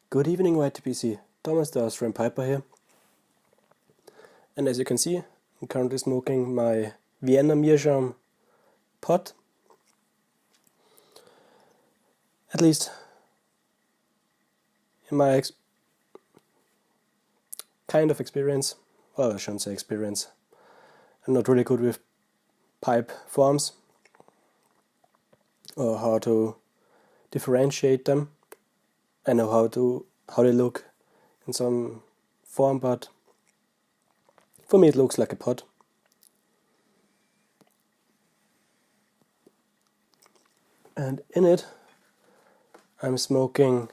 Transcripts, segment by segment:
Good evening, YTPC. Thomas the AustrianPiper here. And as you can see, I'm currently smoking my Vienna Meerschaum pot. At least in my kind of experience, well, I shouldn't say experience. I'm not really good with pipe forms or how to differentiate them. I know how they look in some form, but for me it looks like a pot. And in it I'm smoking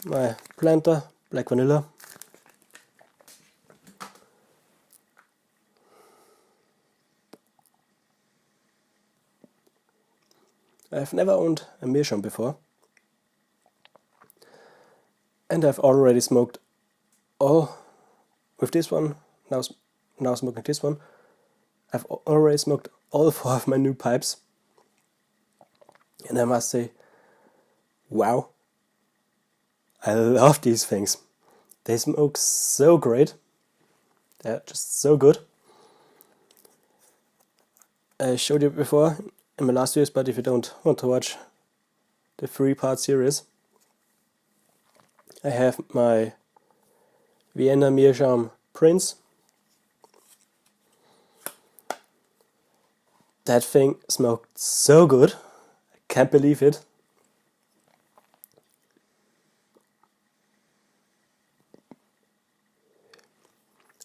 my planter black vanilla. I've never owned a Meerschaum before, and I've already smoked all with this one. Now smoking this one. I've already smoked all 4 of my new pipes, and I must say, wow, I love these things. They smoke so great. They're just so good. I showed you before in my last videos, but if you don't want to watch the 3-part series, I have my Vienna Meerschaum Prince. That thing smoked so good. I can't believe it.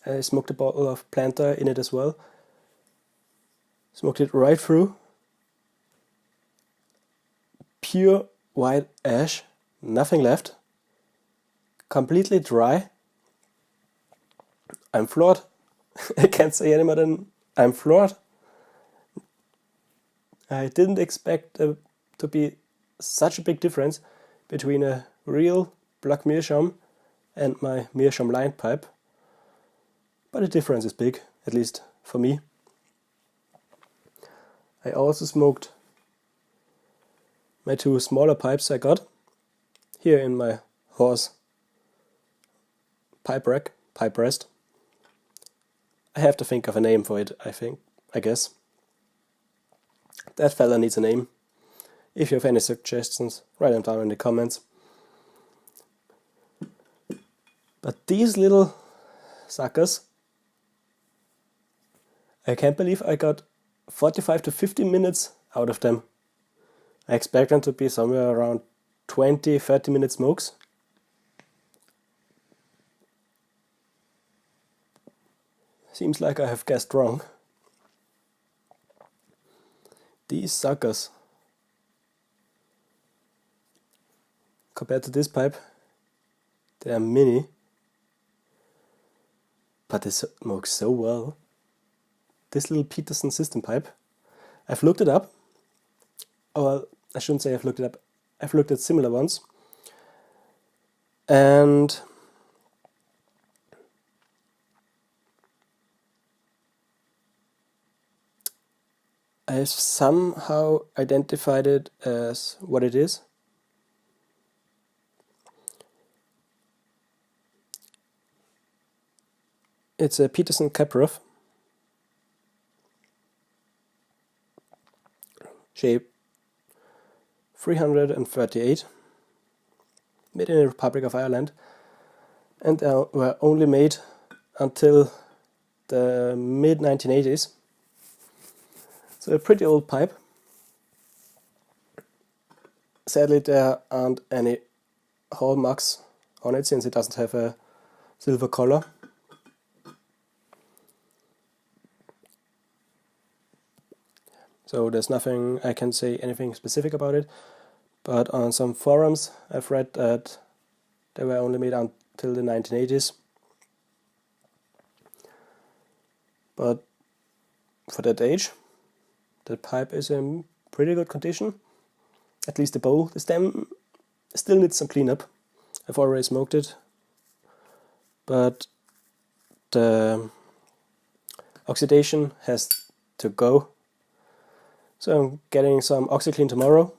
I smoked a bottle of planter in it as well. Smoked it right through. Pure white ash, nothing left. Completely dry. I'm floored. I can't say any more than I'm floored. I didn't expect to be such a big difference between a real black Meerschaum and my Meerschaum lined pipe. But the difference is big, at least for me. I also smoked my 2 smaller pipes I got here in my horse pipe rest. I have to think of a name for it, I guess. That fella needs a name. If you have any suggestions, write them down in the comments. But these little suckers, I can't believe I got 45 to 50 minutes out of them. I expect them to be somewhere around 20-30 minute smokes. Seems like I have guessed wrong. These suckers, compared to this pipe, they are mini, but they smoke so well. This little Peterson system pipe, I've looked it up. Well, I shouldn't say I've looked it up. I've looked at similar ones, and I've somehow identified it as what it is. It's a Peterson Caprof, shape 338, made in the Republic of Ireland, and were only made until the mid-1980s. So a pretty old pipe. Sadly, there aren't any hallmarks on it since it doesn't have a silver color. So there's nothing I can say anything specific about it, but on some forums I've read that they were only made until the 1980s. But for that age, the pipe is in pretty good condition. At least the bowl. The stem still needs some cleanup. I've already smoked it, but the oxidation has to go. So I'm getting some OxyClean tomorrow.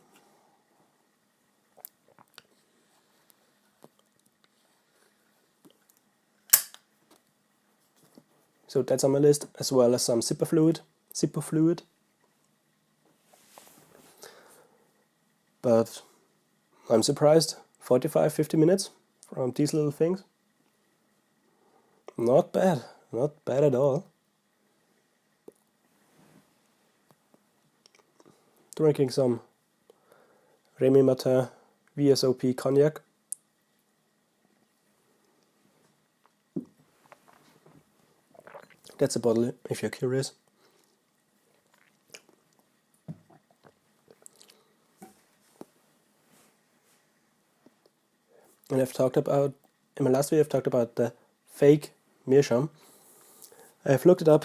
so that's on my list, as well as some zipper fluid. But I'm surprised, 45-50 minutes from these little things. Not bad at all. Drinking some Rémy Martin VSOP cognac. That's a bottle if you're curious. And in my last video I've talked about the fake meerschaum. I've looked it up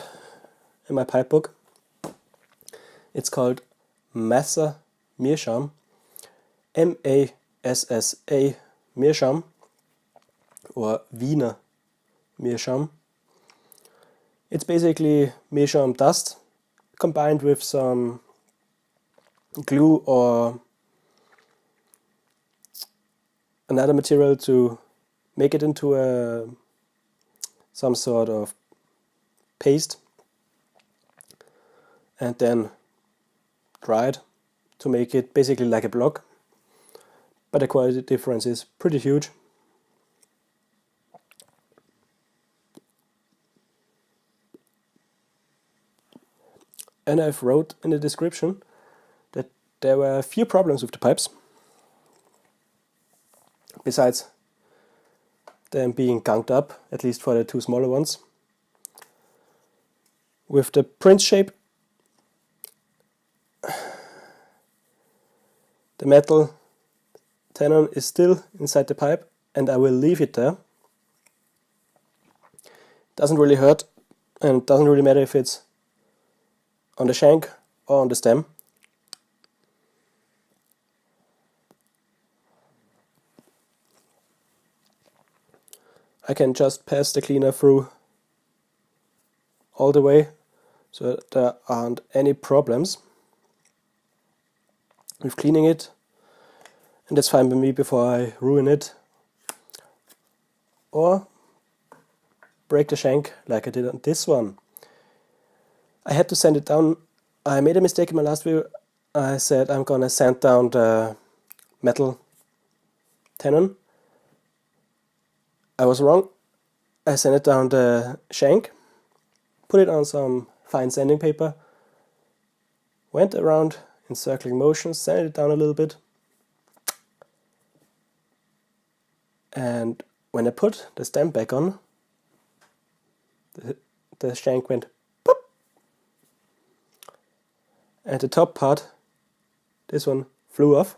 in my pipe book. It's called Massa Meerschaum, M-A-S-S-A Meerschaum, or Wiener Meerschaum. It's basically meerschaum dust combined with some glue or another material to make it into some sort of paste, and then dried to make it basically like a block, but the quality difference is pretty huge. And I've wrote in the description that there were a few problems with the pipes, besides them being gunked up, at least for the two smaller ones. With the print shape, the metal tenon is still inside the pipe, and I will leave it there. Doesn't really hurt, and it doesn't really matter if it's on the shank or on the stem. I can just pass the cleaner through all the way, so there aren't any problems with cleaning it, and that's fine by me before I ruin it or break the shank like I did on this one. I had to sand it down. I made a mistake in my last video. I said I'm gonna sand down the metal tenon. I was wrong. I sanded down the shank, put it on some fine sanding paper, went around in circling motions, sanded it down a little bit, and when I put the stem back on, the shank went pop, and the top part, this one, flew off.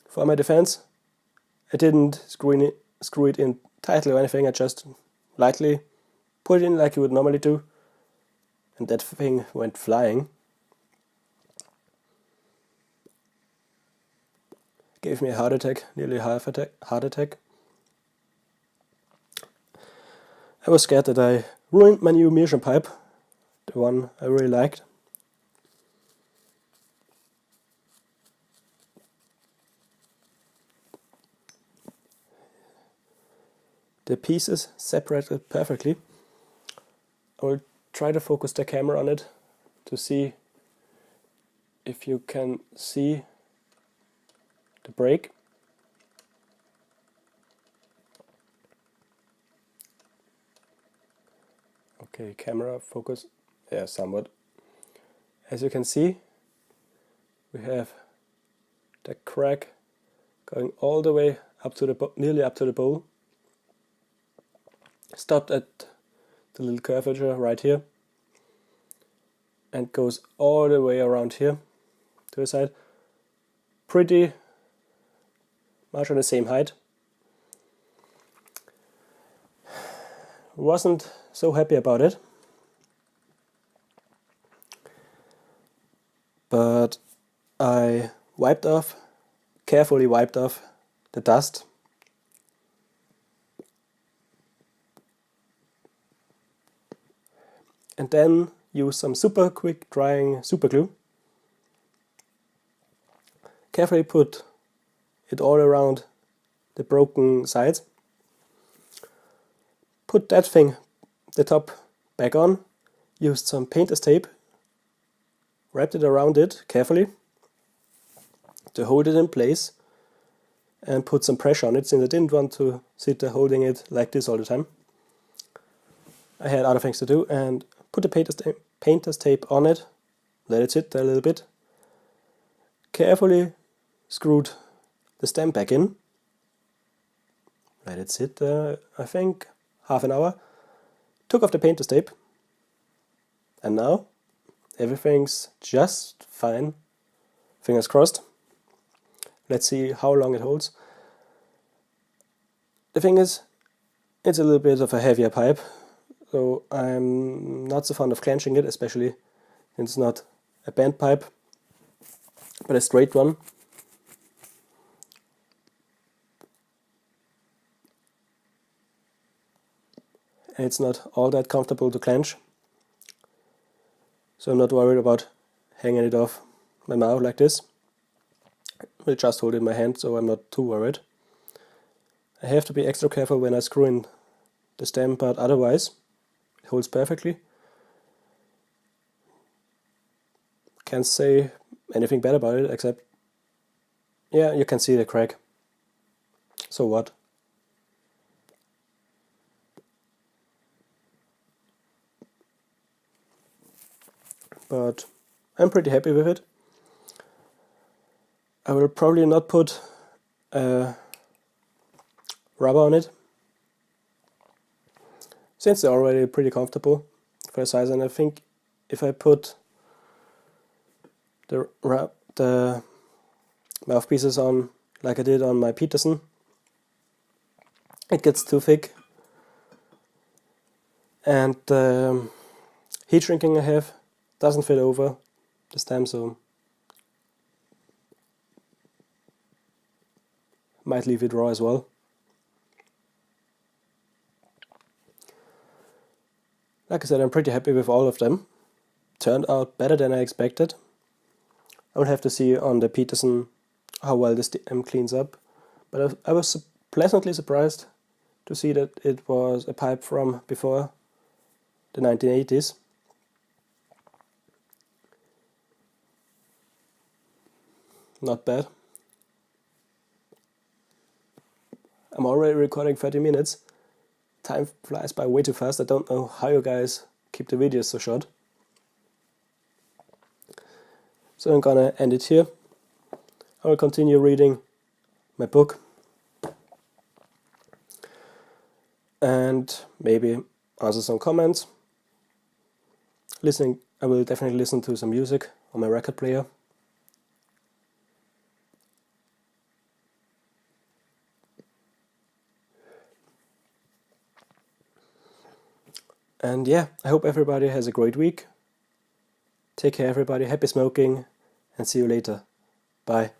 For my defense, I didn't screw it in tightly or anything, I just lightly put it in like you would normally do, and that thing went flying. Gave me a heart attack, nearly a heart attack. I was scared that I ruined my new meerschaum pipe, the one I really liked. The pieces separated perfectly. I will try to focus the camera on it to see if you can see the break. Okay, camera focus, yeah, somewhat. As you can see, we have the crack going all the way up to the nearly up to the bowl. Stopped at the little curvature right here, and goes all the way around here to the side. Pretty much on the same height. Wasn't so happy about it, but I carefully wiped off the dust, and then use some super quick drying super glue. Carefully put it all around the broken sides. put that thing, the top, back on, used some painter's tape, wrapped it around it carefully to hold it in place, and put some pressure on it since I didn't want to sit there holding it like this all the time. I had other things to do, and put the painter's tape on it, let it sit there a little bit, carefully screwed the stem back in, let it sit there, I think, half an hour, took off the painter's tape, and now everything's just fine. Fingers crossed. Let's see how long it holds. The thing is, it's a little bit of a heavier pipe, so I'm not so fond of clenching it, especially since it's not a bent pipe, but a straight one. And it's not all that comfortable to clench, so I'm not worried about hanging it off my mouth like this. I'll just hold it in my hand, so I'm not too worried. I have to be extra careful when I screw in the stem, but otherwise it holds perfectly. Can't say anything bad about it, except, yeah, you can see the crack. So what? But I'm pretty happy with it. I will probably not put rubber on it, since they're already pretty comfortable for a size, and I think if I put the mouthpieces on like I did on my Peterson, it gets too thick, and the heat shrinking I have doesn't fit over the stem, so might leave it raw as well. Like I said, I'm pretty happy with all of them. Turned out better than I expected. I will have to see on the Peterson how well the stem cleans up, but I was pleasantly surprised to see that it was a pipe from before the 1980s. Not bad. I'm already recording 30 minutes. Time flies by way too fast. I don't know how you guys keep the videos so short. So I'm gonna end it here. I will continue reading my book and maybe answer some comments. I will definitely listen to some music on my record player. And yeah, I hope everybody has a great week. Take care everybody, happy smoking, and see you later. Bye.